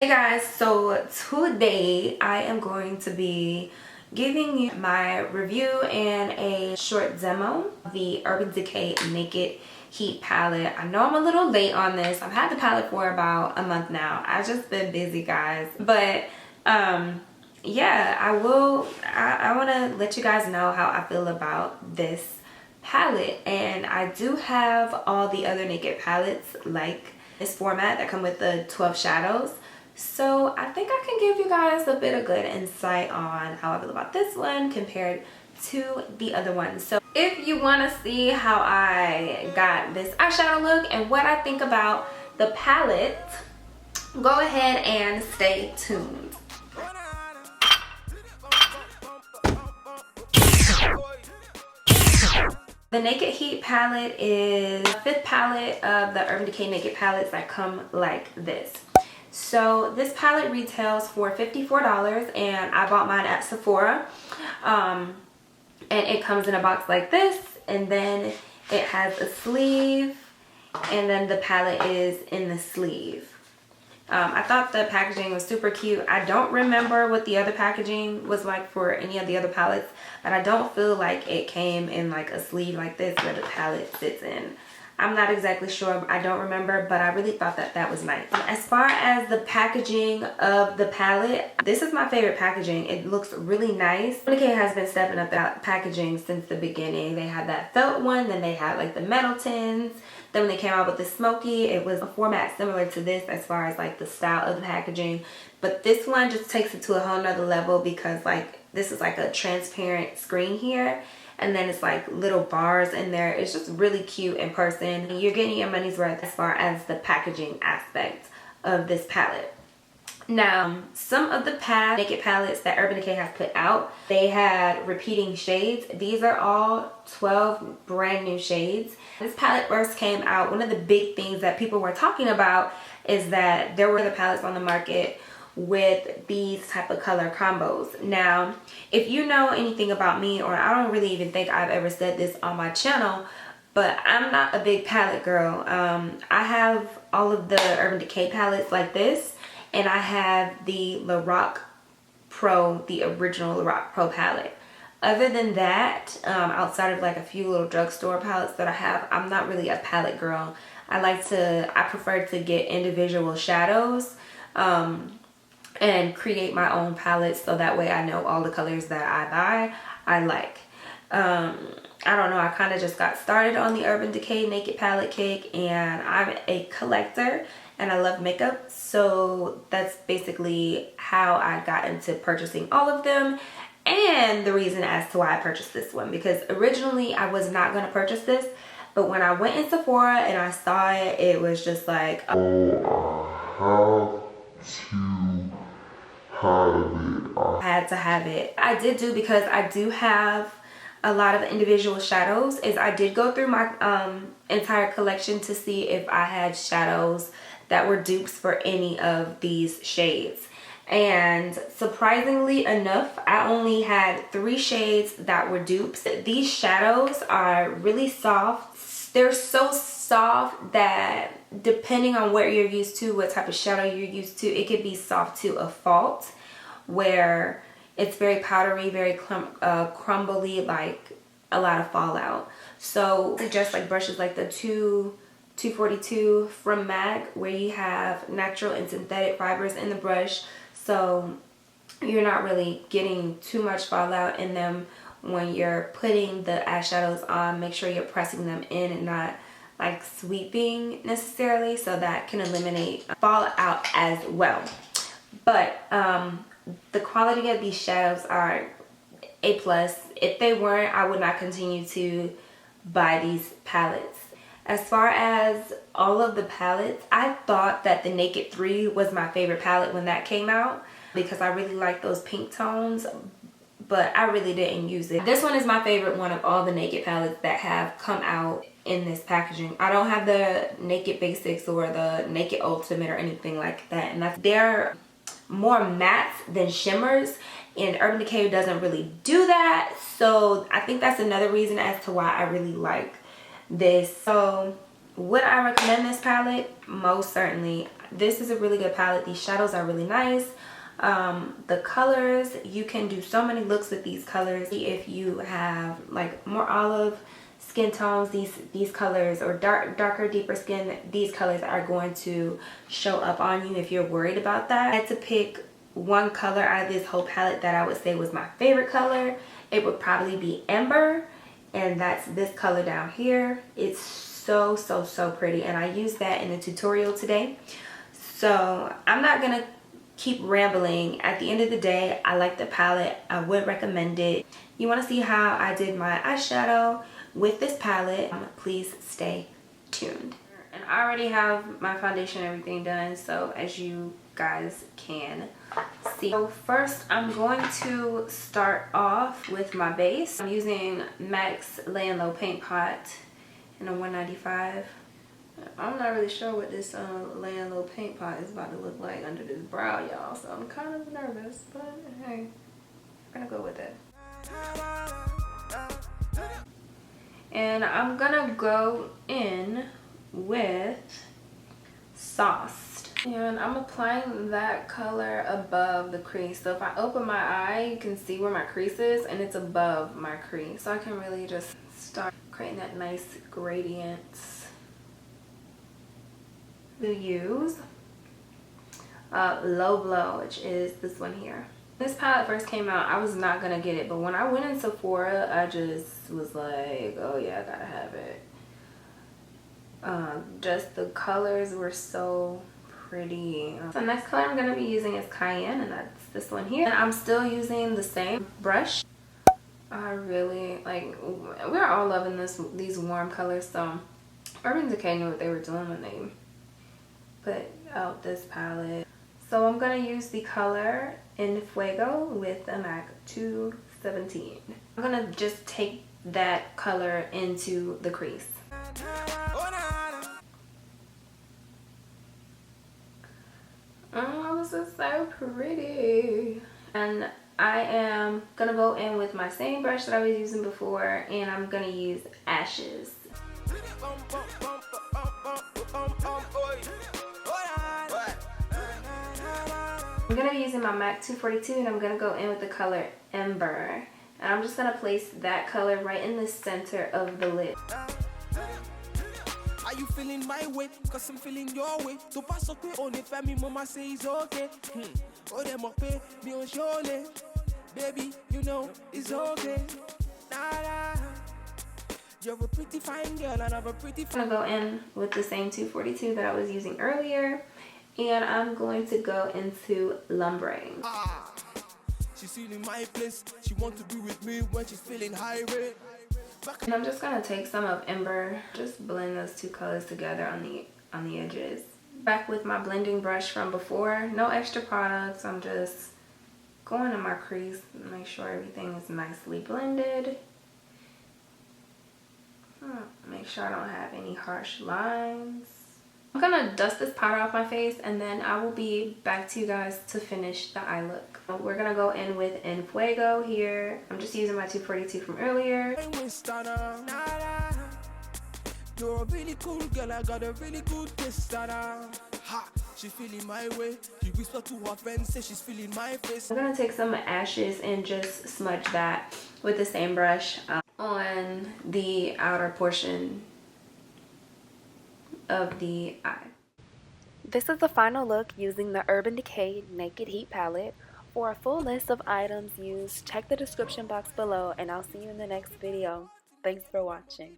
Hey guys, so today I am going to be giving you my review and a short demo of the Urban Decay Naked Heat palette. I know I'm a little late on this. I've had the palette for about a month now. I've just been busy, guys. But yeah, I want to let you guys know how I feel about this palette. And I do have all the other Naked palettes like this format that come with the 12 shadows. So I think I can give you guys a bit of good insight on how I feel about this one compared to the other one. So if you want to see how I got this eyeshadow look and what I think about the palette, go ahead and stay tuned. The Naked Heat palette is the 5th palette of the Urban Decay Naked palettes that come like this. So this palette retails for $54 and I bought mine at Sephora. And it comes in a box like this, and then it has a sleeve, and then the palette is in the sleeve. I thought the packaging was super cute. I don't remember what the other packaging was like for any of the other palettes, but I don't feel like it came in like a sleeve like this where the palette sits in. I'm not exactly sure. I don't remember, but I really thought that that was nice. As far as the packaging of the palette, this is my favorite packaging. It looks really nice. Decay has been stepping up that packaging since the beginning. They had that felt one, then they had like the metal tins. Then when they came out with the smoky, it was a format similar to this as far as like the style of the packaging. But this one just takes it to a whole nother level because like this is like a transparent screen here. And then it's like little bars in there. It's just really cute in person. You're getting your money's worth as far as the packaging aspect of this palette. Now, some of the past Naked palettes that Urban Decay has put out, they had repeating shades. These are all 12 brand new shades. This palette first came out, one of the big things that people were talking about is that there were the palettes on the market with these type of color combos. Now, if you know anything about me, or I don't really even think I've ever said this on my channel, but I'm not a big palette girl. I have all of the Urban Decay palettes like this, and I have the Lorac Pro, the original Lorac Pro palette. Other than that, outside of like a few little drugstore palettes that I have, I'm not really a palette girl. I prefer to get individual shadows and create my own palettes, so that way I know all the colors that I buy I like. I don't know, I kind of just got started on the Urban Decay Naked palette kick, and I'm a collector and I love makeup, so that's basically how I got into purchasing all of them, and the reason as to why I purchased this one, because originally I was not going to purchase this, but when I went in Sephora and I saw it, it was just like, I had to have it. I did do, because I do have a lot of individual shadows, is I did go through my entire collection to see if I had shadows that were dupes for any of these shades. And surprisingly enough, I only had 3 shades that were dupes. These shadows are really soft. They're so soft that depending on what you're used to, what type of shadow you're used to, it could be soft to a fault, where it's very powdery, very crumbly, like a lot of fallout. So I suggest like brushes like the 242 from MAC, where you have natural and synthetic fibers in the brush, so you're not really getting too much fallout in them when you're putting the eyeshadows on. Make sure you're pressing them in and not like sweeping necessarily, so that can eliminate fallout as well. But the quality of these shadows are A+. If they weren't, I would not continue to buy these palettes. As far as all of the palettes, I thought that the Naked 3 was my favorite palette when that came out, because I really like those pink tones, but I really didn't use it. This one is my favorite one of all the Naked palettes that have come out in this packaging. I don't have the Naked Basics or the Naked Ultimate or anything like that, and they're more mattes than shimmers, and Urban Decay doesn't really do that, so I think that's another reason as to why I really like this. So would I recommend this palette? Most certainly. this is a really good palette. These shadows are really nice. The colors, you can do so many looks with these colors. If you have like more olive skin tones, these colors, or darker, deeper skin, these colors are going to show up on you if you're worried about that. I had to pick one color out of this whole palette that I would say was my favorite color. It would probably be Ember, and that's this color down here. It's so pretty, and I used that in a tutorial today. So I'm not gonna keep rambling. At the end of the day, I like the palette. I would recommend it. You want to see how I did my eyeshadow with this palette, please stay tuned. And I already have my foundation and everything done, so as you guys can see. So first I'm going to start off with my base. I'm using MAC's Lay and Low paint pot in a 195. I'm not really sure what this Lay and Low paint pot is about to look like under this brow, y'all, so I'm kind of nervous, but hey, we're gonna go with it. And I'm gonna go in with Sauced, and I'm applying that color above the crease. So if I open my eye, you can see where my crease is, and it's above my crease, so I can really just start creating that nice gradient. To use Low Blow, which is this one here. This palette first came out, I was not gonna get it, but when I went in Sephora, I just was like, oh yeah, I gotta have it. Just the colors were so pretty. So the next color I'm gonna be using is Cayenne, and that's this one here. And I'm still using the same brush. I really like, we're all loving these warm colors, so Urban Decay knew what they were doing when they put out this palette. So I'm gonna use the color In Fuego with the MAC 217. I'm gonna just take that color into the crease. Oh, this is so pretty. And I am gonna go in with my same brush that I was using before, and I'm gonna use Ashes. I'm going to be using my MAC 242, and I'm going to go in with the color Ember. And I'm just going to place that color right in the center of the lid. Are you feeling my way? Cause I'm feeling your way. So pass up on it, family mama say it's okay. Oh, them up me on surely. Baby, you know it's okay. You're a pretty fine girl, and I'm a pretty fine. I'm going to go in with the same 242 that I was using earlier. And I'm going to go into Lumbering. She's feeling my place. She wants to be with me when she's feeling high rate. And I'm just gonna take some of Ember, just blend those two colors together on the edges. Back with my blending brush from before. No extra products. I'm just going in my crease and make sure everything is nicely blended. Make sure I don't have any harsh lines. I'm gonna dust this powder off my face, and then I will be back to you guys to finish the eye look. We're gonna go in with En Fuego here. I'm just using my 242 from earlier. You're a really cool girl, I got a really good taste. She's feeling my way. She whispered to her friends, say she's feeling my face. I'm gonna take some Ashes and just smudge that with the same brush on the outer portion of the eye. This is the final look using the Urban Decay Naked Heat palette. For a full list of items used, check the description box below, and I'll see you in the next video. Thanks for watching.